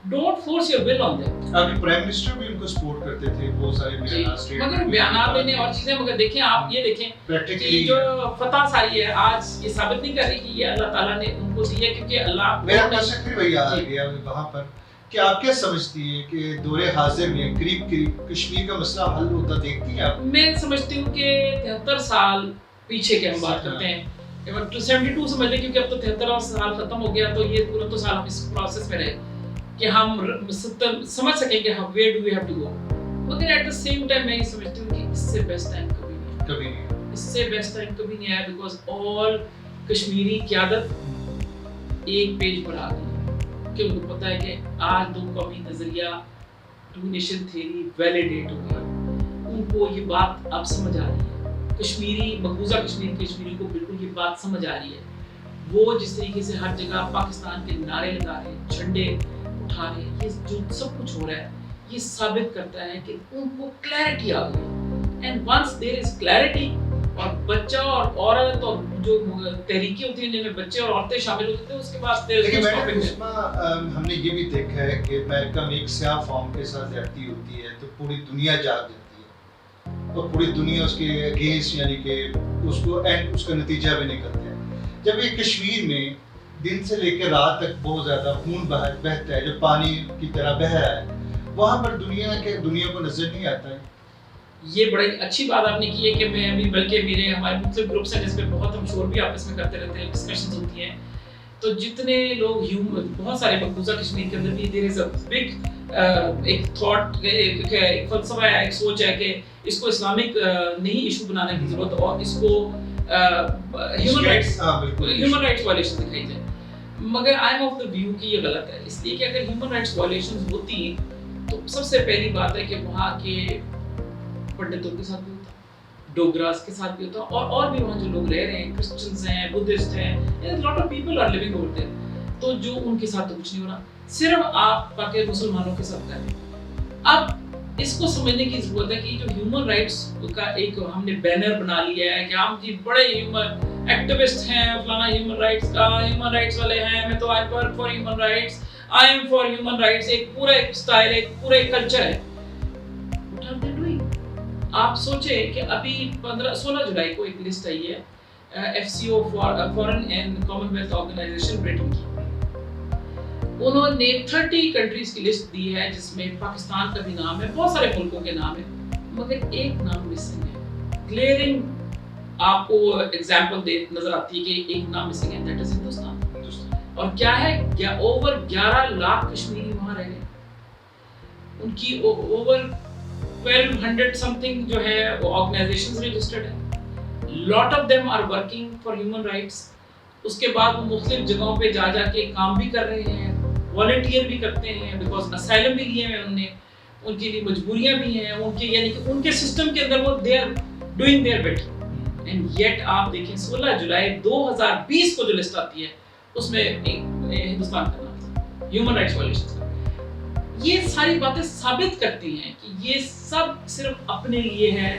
E: Don't force your will on them.
D: آپ کے پرائم منسٹر بھی ان کو سپورٹ کرتے تھے, بہت سارے بیانات اسٹیٹ
E: مگر بیانات دینے اور چیزیں, مگر دیکھیں آپ یہ دیکھیں کہ جو فتح ساری ہے آج یہ ثابت نہیں کر رہی کہ یہ اللہ تعالیٰ نے ان کو دی ہے, کیونکہ اللہ
D: میرا کوشچن پھر وہی آ گیا وہاں پر کہ آپ کیا سمجھتی ہیں کہ دور حاضر میں قریب کشمیر کا مسئلہ حل ہوتا دیکھتی ہیں آپ؟
E: میں سمجھتی ہوں کہ 73 سال پیچھے کی ہم بات کرتے ہیں, 72 سمجھ لیں, کیونکہ اب تو 73 سال ختم ہو گیا, تو یہ پورا تو سال ہم اس پروسیس میں رہے کہ ہم سمجھ سکیں کہ where do we have to go. مگر ایٹ دا سیم ٹائم میں یہ سمجھتی ہوں کہ اس سے بیسٹ ٹائم کبھی نہیں ہے, اس سے بیسٹ ٹائم کبھی نہیں آیا, بیکاز آل کشمیری قیادت ایک پیج پر آ گئی کہ ان کو پتہ ہے کہ آج دو قومی نظریہ ٹو نیشن تھیوری ویلیڈیٹ ہو گیا. ان کو یہ بات اب سمجھ آ رہی ہے, کشمیری مقبوضہ کشمیری کو بالکل یہ بات سمجھ آ رہی ہے. وہ جس طریقے سے ہر جگہ پاکستان کے نعرے لگا رہے ہیں, جھنڈے اٹھا رہے ہیں, یہ جو سب کچھ ہو رہا ہے یہ ثابت کرتا ہے کہ ان کو کلیئرٹی آ گئی. And once there is clarity, اور بچہ اور عورت اور جو تحریکیں ہوتی ہیں جن میں بچے اور عورتیں شامل ہوتے ہیں, اس کے بعد
D: ہم نے یہ بھی دیکھا ہے کہ امریکہ میں ایک سیاہ فارم کے ساتھ زیادتی ہوتی ہے تو پوری دنیا جاگ جاتی ہے اور پوری دنیا اس کے اگینسٹ, یعنی کہ اس کو اینڈ اس کا نتیجہ بھی نکلتا ہے. جب یہ کشمیر میں دن سے لے کے رات تک بہت زیادہ خون بہتا ہے, جو پانی کی طرح بہ رہا ہے, وہاں پر دنیا کو نظر نہیں آتا ہے.
E: یہ بڑی اچھی بات آپ نے کی ہے کہ میں ابھی بلکہ ہمارے مختلف گروپس ہیں جس پہ بہت ہم شور بھی آپس میں کرتے رہتے ہیں, ڈسکشنز ہوتی ہیں, تو جتنے لوگ بہت سارے مقبوضہ کشمیر کے اندر بھی دیر از اے بگ ایک تھاٹ ایک فلسفہ ہے ایک سوچ ہے کہ اس کو اسلامک نہیں ایشو بنانے کی ضرورت اور اس کو ہیومن رائٹس وائلیشن دکھائی جائے. مگر I am of the view کہ یہ غلط ہے اس لیے کہ اگر ہیومن رائٹس وائلیشن ہوتی ہیں تو سب سے پہلی بات ہے کہ وہاں کے پنڈتوں کے ساتھ بھی ہوتا ڈوگراس کے ساتھ بھی ہوتا اور بھی وہاں جو لوگ رہ رہے ہیں کرسچنز ہیں بدھسٹ ہیں lot of people are living over there تو جو ان کے ساتھ تو کچھ نہیں ہو رہا صرف آپ باقی مسلمانوں کے ساتھ کر رہے ہیں. اب اس کو سمجھنے کی ضرورت ہے کہ جو ہیومن رائٹس کا ایک ہم نے بینر بنا لیا ہے کہ ہم جی بڑے ہیومن ایکٹیوسٹ ہیں فلانا ہیومن رائٹس کا ہیومن رائٹس والے ہیں میں تو I work for human rights I am for human rights ایک پورا ایک سٹائل ایک پورا ایک کلچر ہے. What are they doing? آپ سوچیں کہ ابھی 16 جولائی کو ایک لسٹ آئی ہے FCO foreign and commonwealth organisation Britain کی. انہوں نے 30 کنٹریز کی لسٹ دی ہے جس میں پاکستان کا بھی نام ہے بہت سارے ملکوں کے نام ہے مگر ایک نام مسنگ ہے گلیئرنگ آپ کو ایگزامپل نظر آتی ہے کہ ایک نام مسنگ ہے دیٹ از ہندوستان. اور کیا ہے اوور 11 لاکھ کشمیری وہاں رہ گئے ان کی اوور 1200 سم تھنگ جو ہے وہ آرگنائزیشنز رجسٹرڈ ہیں lot of them are working for human rights. اس کے بعد وہ مختلف جگہوں پہ جا کے کام بھی کر رہے ہیں والنٹیئر بھی کرتے ہیں بیکاز اسائلم بھی لیے ہیں انہوں نے ان کی مجبوریاں بھی ہیں ان کے یعنی کہ ان کے سسٹم کے اندر وہ they are doing their bit and yet آپ دیکھیں 16 جولائی 2020 کو جو لسٹ آتی ہے اس میں ہندوستان کا نام تھا ہیومن رائٹس وائلیشنز کا. یہ ساری باتیں ثابت کرتی ہیں کہ یہ سب صرف اپنے لیے ہے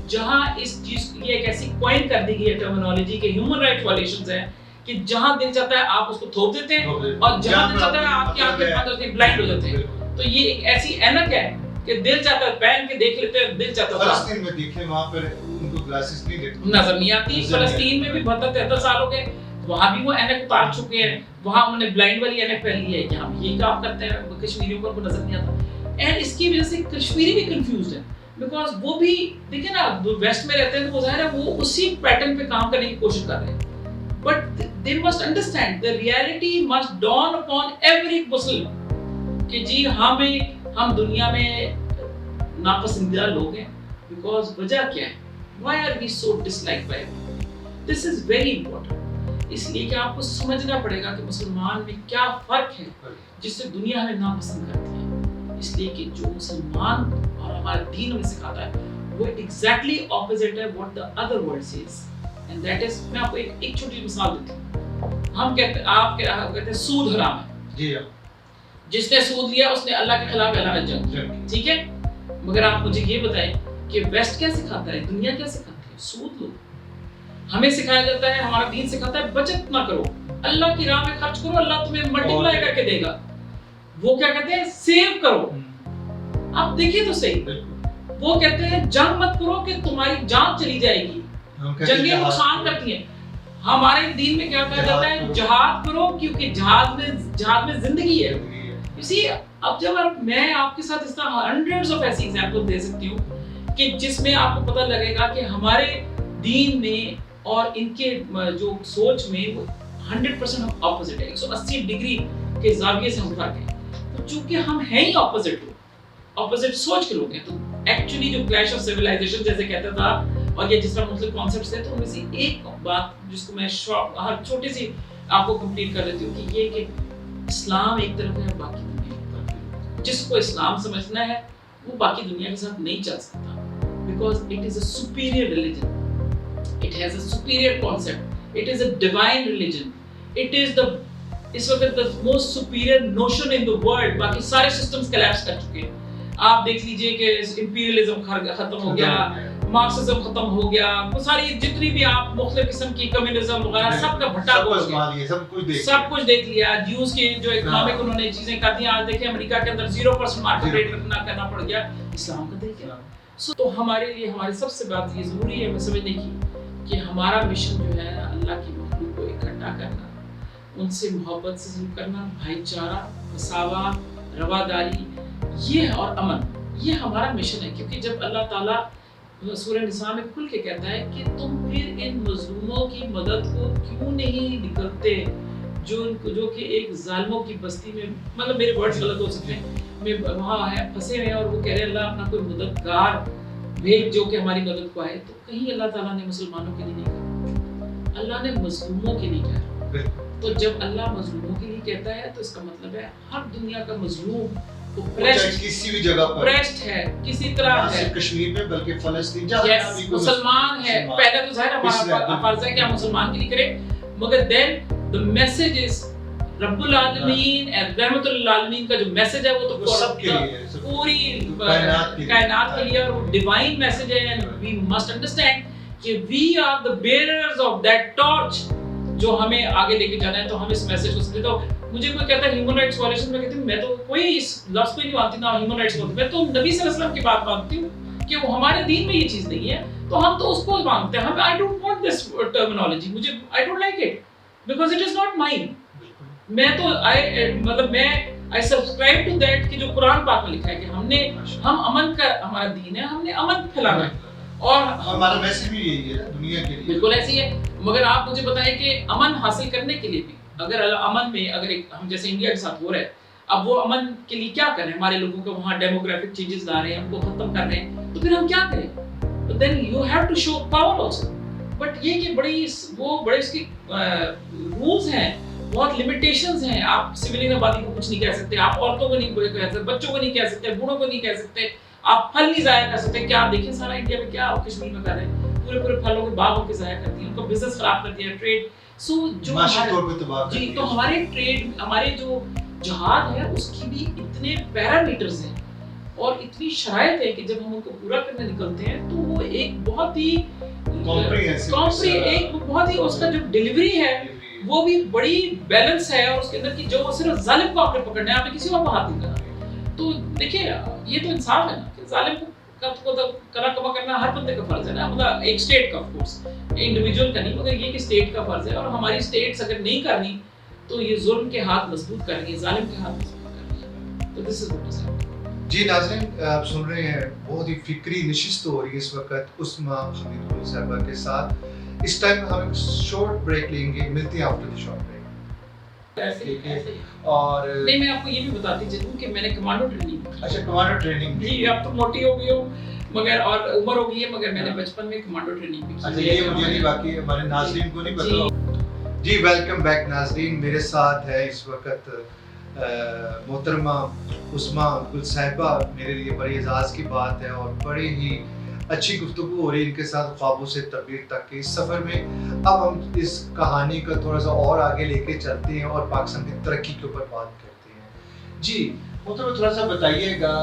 E: جہاں اس چیز یہ ایک ایسی کوائن کر دی گئی ہے ٹرمینالوجی کہ ہیومن رائٹس وائلیشنز ہیں کہ جہاں دل چاہتا ہے آپ اس کو تھوپ دیتے ہیں اور جہاں دل چاہتا ہے آپ کی آنکھیں بند ہوتی ہیں بلائنڈ ہو جاتے ہیں. تو یہ ایک ایسی اینک ہے کہ دل چاہتا ہے پہن کے دیکھ لیتے ہیں دل چاہتا ہے
D: فلسطین میں دیکھیں وہاں پر ان کو گلاسز نہیں دیکھتے
E: نظر نہیں آتی. فلسطین میں بھی 72-73 سال ہو گئے وہاں بھی وہ اینک اتار چکے ہیں وہاں انہوں نے بلائنڈ والی اینک پہن لی ہے یہاں بھی یہی کام کرتے ہیں کشمیریوں کو نظر نہیں آتا. اینڈ اس کی وجہ سے کشمیری بھی کنفیوزڈ ہے بیکاز وہ بھی دیکھیں نا ویسٹ میں رہتے ہیں تو وہ ظاہر ہے وہ اسی پیٹرن پہ کام کرنے کی کوشش کر رہے ہیں but they must understand the reality must dawn upon every Muslim کہ جی ہم دنیا میں ناپسندیدہ لوگ ہیں because وجہ کیا ہے why are we so disliked by everyone. this is very important اس لیے کہ آپ کو سمجھنا پڑے گا کہ مسلمان میں کیا فرق ہے جس سے دنیا ہمیں ناپسند کرتی ہے. اس لیے کہ جو مسلمان اور ہمارا دین ہمیں سکھاتا ہے وہ exactly opposite ہے what the other world says and that is میں آپ کو ایک چھوٹی مثال دیتی ہوں. ہم کہتے ہیں سود حرام ہے
D: جی
E: جس نے سود لیا اس نے اللہ کے خلاف اعلان جنگ ٹھیک ہے مگر آپ مجھے یہ بتائیں کہ ویسٹ کیا سکھاتا ہے دنیا کیا سکھاتی ہے سود لو. ہمیں سکھایا جاتا ہے ہمارا دین سکھاتا ہے بچت نہ کرو اللہ کی راہ میں خرچ کرو اللہ تمہیں ملٹیپلائی کر کے دے گا. وہ کیا کہتے ہیں سیو کرو. آپ دیکھیے تو صحیح وہ کہتے ہیں جنگ مت کرو کہ تمہاری جان چلی جائے گی جنگیں نقصان کرتی ہیں. ہمارے دین میں کیا کہا جاتا ہے جہاد کرو کیونکہ جہاد میں زندگی ہے. اسی اب جب میں آپ کے ساتھ اس طرح ہنڈریڈز آف ایسی ایگزامپل دے سکتی ہوں کہ جس میں آپ کو پتہ لگے گا کہ ہمارے دین میں اور ان کے جو سوچ میں وہ 100% ہم اپوزٹ ہے 180 ڈگری کے زاویے سے ہم فرق ہیں. تو چونکہ ہم ہیں ہی اپوزٹ سوچ کے لوگ ہیں تو ایکچولی جو کلیش آف سیولائزیشن جیسے کہتا تھا اور یہ جس طرح مختلف کانسیپٹس ہیں تو ان میں سے ایک بات جس کو میں ہر چھوٹی سی آپ کو کمپلیٹ کر دیتی ہوں کہ یہ کہ اسلام ایک طرف ہے باقی دنیا ایک طرف ہے. جس کو اسلام سمجھنا ہے وہ باقی دنیا کے ساتھ نہیں چل سکتا because it is a superior religion it has a superior concept it is a divine religion it is the اس وقت the most superior notion in the world. باقی سارے سسٹمز کلیپس کر چکے ہیں. آپ دیکھ لیجئے کہ امپیریلزم ختم ہو گیا مارکسزم ختم ہو گیا وہ ساری جتنی بھی آپ مختلف قسم کی کمیونزم وغیرہ سب کا بھٹا ہو گیا سب کچھ دیکھ لیا. جیوز کی جو اکنامک انہوں نے چیزیں کر دی آج دیکھیں امریکہ کے اندر 0% مارکیٹ ریٹ کرنا پڑ گیا. اسلام کا طریقہ تو ہمارے لیے ہماری سب سے بات یہ ضروری ہے ہمیں سمجھنے کی کہ ہمارا مشن جو ہے اللہ کی مخلوق کو اکٹھا کرنا ان سے محبت سے سلوک کرنا بھائی چارہ مساوات رواداری یہ اور امن یہ ہمارا مشن ہے. کیونکہ جب اللہ تعالیٰ سورہ نساء میں کھل کے کہتا ہے کہ تم پھر ان مظلوموں کی مدد کو کیوں نہیں نکلتے جو کہ ایک ظالموں کی بستی میں, مطلب میرے ورڈز غلط ہو سکتے ہیں, میں وہاں ہے پھنسے ہوئے ہیں اور وہ کہہ رہے ہیں اللہ اپنا کوئی مددگار بھیج جو کہ ہماری مدد کو آئے. تو کہیں اللہ تعالیٰ نے مسلمانوں کے لیے نہیں کہا, اللہ نے مظلوموں کے لیے کہا. تو جب اللہ مظلوموں کے لیے کہتا ہے تو اس کا مطلب ہے ہر دنیا کا مظلوم
D: کسی بھی جگہ پر
E: ہے, کسی طرح ہے,
D: کشمیر میں بلکہ فلسطین جہاں بھی
E: مسلمان ہے. پہلے تو ظاہر ہمارا فرض ہے کہ ہم مسلمان کے لیے کریں, مگر دین the message is رب العالمین رحمت للعالمین کا جو میسج ہے وہ تو
D: سب کے لیے,
E: پوری کائنات کے لیے, اور وہ ڈیوائن میسج ہے. اینڈ وی مسٹ انڈرسٹینڈ کہ we are the bearers of that torch جو ہمیں آگے لے کے جانا ہے. تو ہم اس میسج کو سمجھے. تو مجھے کوئی کہتا ہے ہیومن رائٹس وائلیشن, میں کہتی ہوں میں تو کوئی اس لفظ کو نہیں مانتی, نہ ہیومن رائٹس بولتی, میں تو نبی صلی اللہ علیہ وسلم کی بات مانتی ہوں کہ وہ ہمارے دین میں یہ چیز نہیں ہے تو ہم تو اس کو مانتے ہیں. ہم I don't want this terminology, مجھے I don't like it because it is not mine. میں تو مطلب میں I subscribe to that کہ جو قرآن پاک میں لکھا ہے کہ ہم امن کا ہمارا دین ہے, ہم نے امن پھیلانا ہے اور
D: ہمارا میسج بھی یہی ہے دنیا کے لیے.
E: بالکل ایسی ہے. مگر آپ مجھے بتائیں کہ امن حاصل کرنے کے لیے بھی اگر امن میں اگر ہم جیسے انڈیا کے ساتھ ہو رہا ہے, اب وہ امن کے لیے کیا کریں, ہمارے لوگوں کو وہاں ڈیموگرافک چینجز لا رہے ہیں, ہم کو ختم کر رہے ہیں, تو پھر ہم کیا کریں؟ Then you have to show power also. But یہ کہ بڑے اس کی رولز ہیں, بہت لمیٹیشنز ہیں. آپ سویلین آبادی کو کچھ نہیں کہہ سکتے, آپ عورتوں کو نہیں کہہ سکتے, بچوں کو نہیں کہہ سکتے, بوڑھوں کو نہیں کہہ سکتے, آپ پھل نہیں ضائع کر سکتے. کیا دیکھیں سارا انڈیا میں کیا کشمیر میں کر رہے ہیں, پورے پھلوں کے باغوں کے ضائع کرتی ہیں, ان کو بزنس خراب کر دیا, ٹریڈ. سو جو جی تو ہمارے ٹریڈ, ہمارے جو جہاد ہے اس کی بھی اتنے پیرامیٹرز ہیں اور اتنی شرائط ہے کہ جب ہم ان کو پورا کرنے نکلتے ہیں تو وہ ایک بہت ہی ایک بہت ہی اس کا جو ڈیلیوری ہے وہ بھی بڑی بیلنس ہے, اور اس کے اندر کی جو صرف ظالم کو آپ نے پکڑنا ہے, آپ نے کسی اور کو ہاتھ نہیں کرنا. تو دیکھیں یہ تو انصاف ہے نا کہ ظالم کو کلا کما کرنا ہر بندے کا فرض ہے نا, مطلب ایک اسٹیٹ کا, آف کورس انڈیویجول کا نہیں, مگر یہ کہ اسٹیٹ کا فرض ہے. اور ہماری اسٹیٹس اگر نہیں کرنی تو یہ ظلم کے ہاتھ مضبوط کر رہی ہے, ظالم کے ہاتھ مضبوط کر رہی ہے. تو دس از واٹ از ہیپننگ.
D: جی ناظرین, آپ سن رہے ہیں بہت ہی فکری نشست ہو رہی ہے اس وقت عثما حمید قلی صاحبہ کے ساتھ. اس ٹائم ہم ایک شارٹ بریک لیں گے, ملتے ہیں آفٹر دی شارٹ بریک. اور
E: نہیں میں آپ کو یہ بھی بتاتی چلوں کہ میں نے کمانڈو ٹریننگ.
D: اچھا کمانڈو ٹریننگ.
E: جی اب تو موٹی ہو گئی ہوں مگر اور عمر ہو گئی ہے, مگر میں نے بچپن میں کمانڈو ٹریننگ بھی کی.
D: اچھا یہ مجھے نہیں, باقی ہمارے ناظرین کو نہیں پتا. جی ویلکم بیک ناظرین, میرے ساتھ ہے اس وقت محترمہ عثما گل صاحبہ. میرے لیے بڑی اعزاز کی بات ہے اور بڑی ہی اچھی گفتگو ہو رہی ہے ان کے ساتھ خوابوں سے تعبیر تک کے اس سفر میں. اب ہم اس کہانی کا تھوڑا سا اور آگے لے کے چلتے ہیں اور پاکستان کی ترقی کے اوپر بات کرتے ہیں. جی محترمہ تھوڑا سا بتائیے گا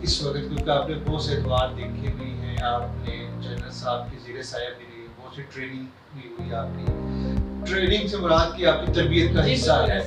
D: اس وقت, کیونکہ آپ نے بہت سے ادوار دیکھے ہوئی ہیں, آپ نے جنرل صاحب کی زیر سایہ بھی لی, بہت سی ٹریننگ بھی ہوئی آپ کی. ٹریننگ سے مراد کی آپ کی تربیت کا حصہ ہے.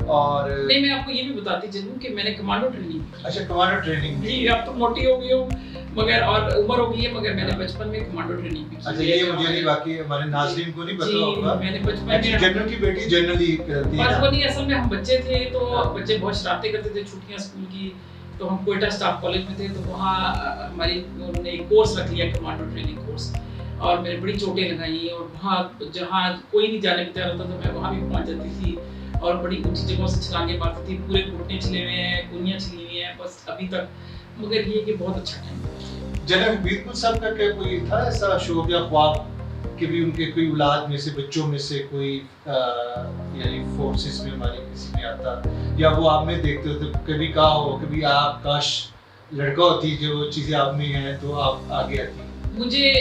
D: اور
E: نہیں میں آپ کو یہ بھی بتاتی چلوں کہ میں نے کمانڈو ٹریننگ.
D: اچھا کمانڈو ٹریننگ.
E: جی اب تو موٹی ہو گئی ہوں مگر اور عمر ہو گئی ہے, مگر میں نے بچپن میں کمانڈو ٹریننگ بھی کی.
D: اچھا یہ مجھے نہیں, باقی ہمارے ناظرین کو نہیں پتا ہوگا.
E: میں نے بچپن میں
D: جنرل کی بیٹی جنرلی کرتی ہے.
E: بس وہ نہیں, اصل میں ہم بچے تھے تو بچے بہت شرارتیں کرتے تھے, چھٹیاں اسکول کی, تو ہم کوئٹہ اسٹاف کالج میں تھے تو وہاں ہماری انہوں نے ایک کورس رکھ لیا کمانڈو ٹریننگ کورس, اور میرے بڑی چوٹیں لگائیں, اور وہاں جہاں کوئی نہیں جانے کو تیار ہوتا تو میں وہاں بھی پہنچ جاتی تھی اور بڑی اونچی جگہوں سے چھلانگیں مارتی تھی. پورے گھٹنے چھلے ہوئے ہیں, کونیاں چھلی ہوئی ہیں بس ابھی تک, مگر یہ کہ بہت اچھا ٹائم.
D: جناب حمید قلی صاحب کا کیا کوئی تھا ایسا شوق یا خواب کہ بھی ان کے کوئی اولاد میں سے, بچوں میں سے کوئی یعنی فورسز میں ہماری کسی میں آتا, یا وہ آپ میں دیکھتے ہوتے کبھی کہا ہو کہ بھی آپ کاش لڑکا ہوتی جو چیزیں آپ میں ہیں تو آپ آگے آتی؟
E: مجھے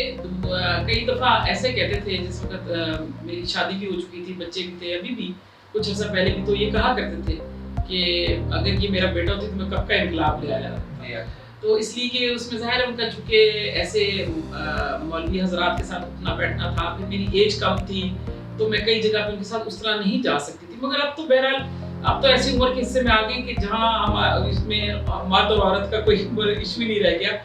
E: کئی دفعہ ایسے کہتے تھے, جس وقت میری شادی بھی ہو چکی تھی, بچے بھی تھے, ابھی بھی کچھ عرصہ پہلے بھی, تو یہ کہا کرتے تھے کہ اگر یہ میرا بیٹا ہوتی تو میں کب کا انقلاب لے آیا. تو اس لیے کہ اس میں ظاہر ان کا چونکہ ایسے مولوی حضرات کے ساتھ اٹھنا بیٹھنا تھا, پھر میری ایج کم تھی تو میں کئی جگہ پہ ان کے ساتھ اس طرح نہیں جا سکتی تھی. مگر اب تو بہرحال اب تو ایسی عمر کے حصے میں آ گئی کہ جہاں اس میں مرد اور عورت کا کوئی ایشو نہیں رہ گیا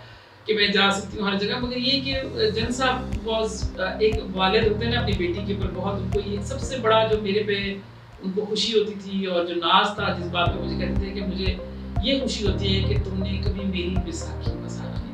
E: کہ میں جا سکتی ہوں ہر جگہ. مگر یہ کہ جن صاحب واز ایک والد ہوتے ہیں نا اپنی بیٹی کے اوپر, بہت ان کو یہ سب سے بڑا جو میرے پہ ان کو خوشی ہوتی تھی اور جو ناز تھا, جس بات پہ مجھے کہتے تھے کہ مجھے یہ خوشی ہوتی ہے کہ تم نے کبھی میری بیساکھی مزہ نہیں.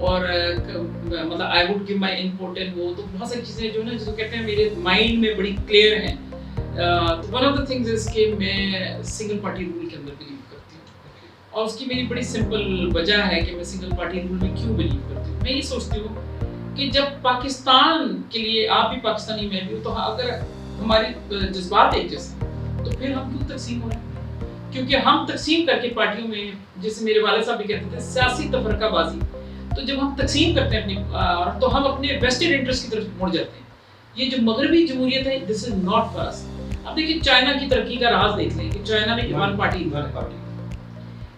E: اور مطلب I would give my input and وہ تو بہت ساری چیزیں جو نا جس کو کہتے ہیں میرے مائنڈ میں بڑی کلیئر ہیں. تو ون آف دا تھنگز از کہ میں سنگل پارٹی رول کے اندر بلیو کرتی ہوں, اور اس کی میری بڑی سمپل وجہ ہے کہ میں سنگل پارٹی رول میں کیوں بلیو کرتی ہوں. میں یہ سوچتی ہوں کہ جب پاکستان کے لیے آپ بھی پاکستانی میں بھی ہوں, تو اگر ہمارے جذبات ایک جیسے تو پھر ہم کیوں تقسیم ہو رہے ہیں؟ کیونکہ ہم تقسیم کر کے پارٹیوں میں, جیسے میرے والد صاحب بھی کہتے تھے, سیاسی تفرقہ بازی. تو جب ہم تقسیم کرتے ہیں اپنی, تو ہم اپنے ویسٹڈ انٹرسٹ کی طرف مڑ جاتے ہیں. یہ جو مغربی جمہوریت ہے, دس از ناٹ فار اس. اب دیکھیں چائنا کی ترقی کا راز دیکھ لیں کہ چائنا میں ون پارٹی.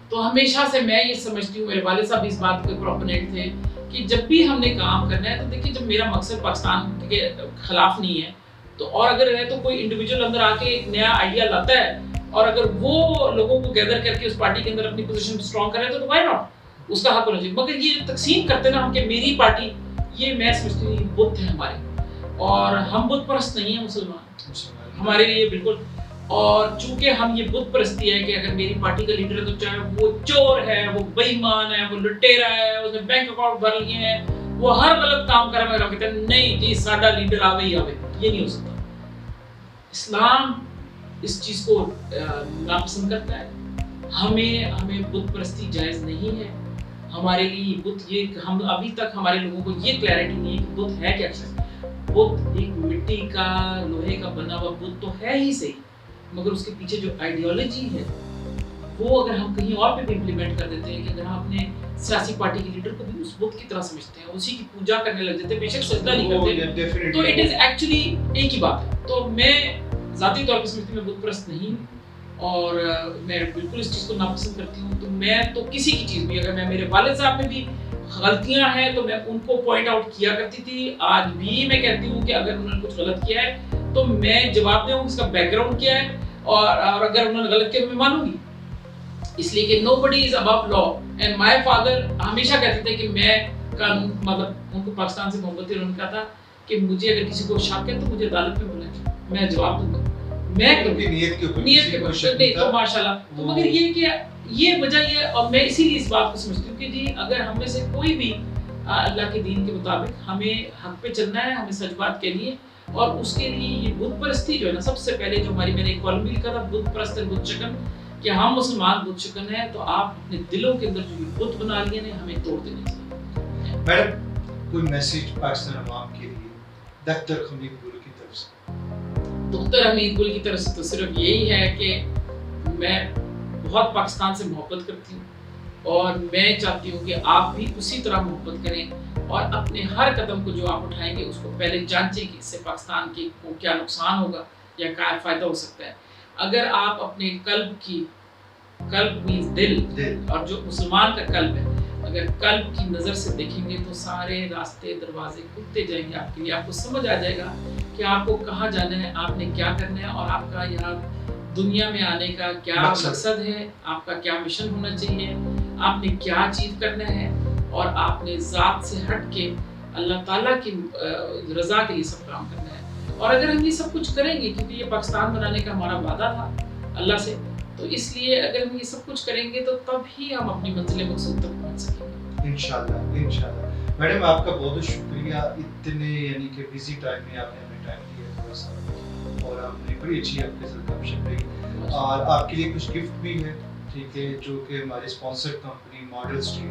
E: تو ہمیشہ سے میں یہ سمجھتی ہوں, میرے والد صاحب اس بات کے پروپوننٹ تھے کہ جب بھی ہم نے کام کرنا ہے تو دیکھیں جب میرا مقصد پاکستان کے خلاف نہیں ہے تو, اور اگر ہے تو کوئی انڈیویجول اندر آ کے ایک نیا آئیڈیا لاتا ہے اور اگر وہ لوگوں کو گیدر کر کے اس پارٹی کے اندر اپنی پوزیشن اسٹرانگ کرے تو وائی ناٹ, اس کا حق ہونا چاہیے. مگر یہ تقسیم کرتے نا ہم کہ میری پارٹی, یہ میں سمجھتی ہوں بت ہے ہمارے, اور ہم بت پرست نہیں ہیں مسلمان ہمارے لیے بالکل. اور چونکہ ہم یہ بت پرستی ہے کہ اگر میری پارٹی کا لیڈر ہے تو چاہے وہ چور ہے, وہ بے ایمان ہے, وہ لٹیرا ہے, اس نے بینک اکاؤنٹ بھر لیے ہیں, وہ ہر غلط کام کر رہا ہے, کہتے ہیں نہیں جی ساڈا لیڈر آوے ہی آوے. یہ نہیں ہو سکتا. اسلام اس چیز کو ناپسند کرتا ہے. ہمیں بت پرستی جائز نہیں ہے. ہمارے لیے بت, یہ ہم ابھی تک ہمارے لوگوں کو یہ کلیئرٹی نہیں ہے کہ بت ہے کیا چیز. بت ایک مٹی کا, لوہے کا بنا ہوا بت تو ہے ہی صحیح, مگر اس کے پیچھے جو آئیڈیالوجی ہے وہ اگر ہم کہیں اور پہ بھی امپلیمنٹ کر دیتے ہیں کہ اگر ہم اپنے سیاسی پارٹی کے لیڈر کو بھی اس بت کی طرح سمجھتے ہیں, اسی کی پوجا کرنے لگ جاتے ہیں, بے شک سجدہ نہیں کرتے, تو اٹ از ایکچولی ایک ہی بات ہے. تو میں ذاتی طور پہ سمجھتی ہوں میں بت پرست نہیں ہوں, اور میں بالکل اس چیز کو ناپسند کرتی ہوں. تو میں تو کسی کی چیز بھی, اگر میں میرے والد صاحب میں بھی غلطیاں ہیں تو میں ان کو پوائنٹ آؤٹ کیا کرتی تھی. آج بھی میں کہتی ہوں کہ اگر انہوں نے کچھ غلط کیا ہے تو میں جواب دوں اس کا بیک گراؤنڈ کیا ہے, اور اگر انہوں نے غلط کیا تو میں مانوں گی, اس لیے کہ نو بڈی از ابو لا. اینڈ مائی فادر ہمیشہ کہتے تھے کہ میں قانون, مطلب ان کو پاکستان سے محبت تھی, انہوں نے کہا تھا کہ مجھے اگر کسی کو شک ہے تو مجھے عدالت میں بلائیں, میں جواب دوں گا. میں نیت کے اوپر نہیں تو ماشاءاللہ. تو مگر یہ کہ یہ وجہ یہ, اور میں اسی لیے اس بات کو سمجھتی ہوں کہ جی اگر ہم میں سے کوئی بھی اللہ کے دین کے مطابق ہمیں حق پہ چلنا ہے, ہمیں سچ بات کہنی ہے, اور اس کے لیے یہ بت پرستی جو ہے نا, سب سے پہلے جو ہماری, میں نے ایک کالم بھی لکھا تھا بت پرست بت شکن, کہ ہم مسلمان بت شکن ہیں, تو آپ اپنے دلوں کے اندر جو بت بنا لیے ہیں ہمیں توڑ دینے چاہیے.
D: میڈم کوئی میسج پاکستان عوام کے لیے دختر حمید گل کی طرف سے؟
E: دختر حمید گل کی طرف سے تو صرف یہی ہے کہ میں بہت پاکستان سے محبت کرتی ہوں, اور میں چاہتی ہوں کہ آپ بھی اسی طرح محبت کریں, اور اپنے ہر قدم کو جو آپ اٹھائیں گے اس کو پہلے جانچیں کہ اس سے پاکستان کی کو کیا نقصان ہوگا یا کیا فائدہ ہو سکتا ہے. اگر آپ اپنے قلب مینز دل, اور جو مسلمان کا قلب ہے, اگر قلب کی نظر سے دیکھیں گے تو سارے راستے دروازے کھلتے جائیں گے آپ کے لیے. آپ کو سمجھ آ جائے گا کہ آپ کو کہاں جانا ہے, آپ نے کیا کرنا ہے, اور آپ کا یہاں دنیا میں آنے کا کیا مقصد ہے, آپ کا کیا مشن ہونا چاہیے, آپ نے کیا اچیو کرنا ہے, اور آپ نے ذات سے ہٹ کے اللہ تعالیٰ کی رضا کے لیے سب کام کرنا ہے. اور اگر ہم یہ سب کچھ کریں گے, کیونکہ یہ پاکستان بنانے کا ہمارا وعدہ تھا اللہ سے, تو اس لیے اگر ہم یہ سب کچھ کریں گے تو تب ہی ہم اپنی منزل مقصود تک پہنچ سکیں گے
D: انشاءاللہ. میڈم آپ کا بہت شکریہ, اتنے یعنی کہ بزی ٹائم میں آپ نے ہمیں ٹائم دیا تھوڑا سا, اور ہم نے بڑی اچھی آپ کے ساتھ گپ شپ رہی, اور آپ کے لیے کچھ گفٹ بھی ہے, ٹھیک ہے, جو کہ ہماری sponsor company model steel,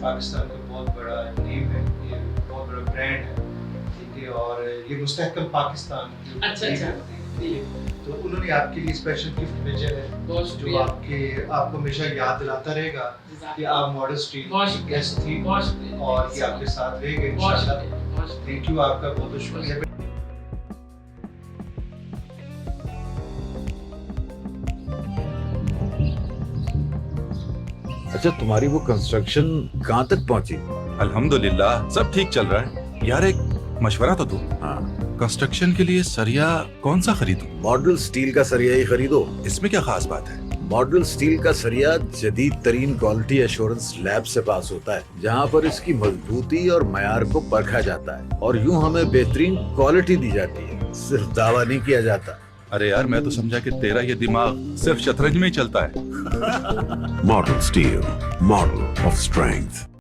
D: Pakistan کا بہت بڑا نیم ہے, یہ بہت بڑا برانڈ ہے, ٹھیک ہے, اور یہ مستحکم پاکستان کی, تو انہوں نے آپ کے لیے اسپیشل گفٹ بھیجا ہے جو آپ کو ہمیشہ یاد دلاتا رہے گا کہ آپ ماڈل اسٹیل کی گیسٹ تھی, اور یہ آپ کے ساتھ رہے گا انشاءاللہ. تھینک یو, آپ کا بہت بہت شکریہ.
A: اچھا تمہاری وہ کنسٹرکشن کہاں تک پہنچی؟
B: الحمدللہ سب ٹھیک چل رہا ہے. یار ایک مشورہ تو دو,
A: ہاں
B: کنسٹرکشن کے لیے سریا کون سا خریدوں؟
A: ماڈل سٹیل کا سریا ہی خریدو.
B: اس میں کیا خاص بات ہے؟
A: ماڈل سٹیل کا سریا جدید ترین کوالٹی ایشورنس لیب سے پاس ہوتا ہے, جہاں پر اس کی مضبوطی اور معیار کو پرکھا جاتا ہے, اور یوں ہمیں بہترین کوالٹی دی جاتی ہے, صرف دعویٰ نہیں کیا جاتا.
B: ارے یار میں تو سمجھا کہ تیرا یہ دماغ صرف شطرنج میں ہی چلتا ہے.
C: Model Steel, model of strength.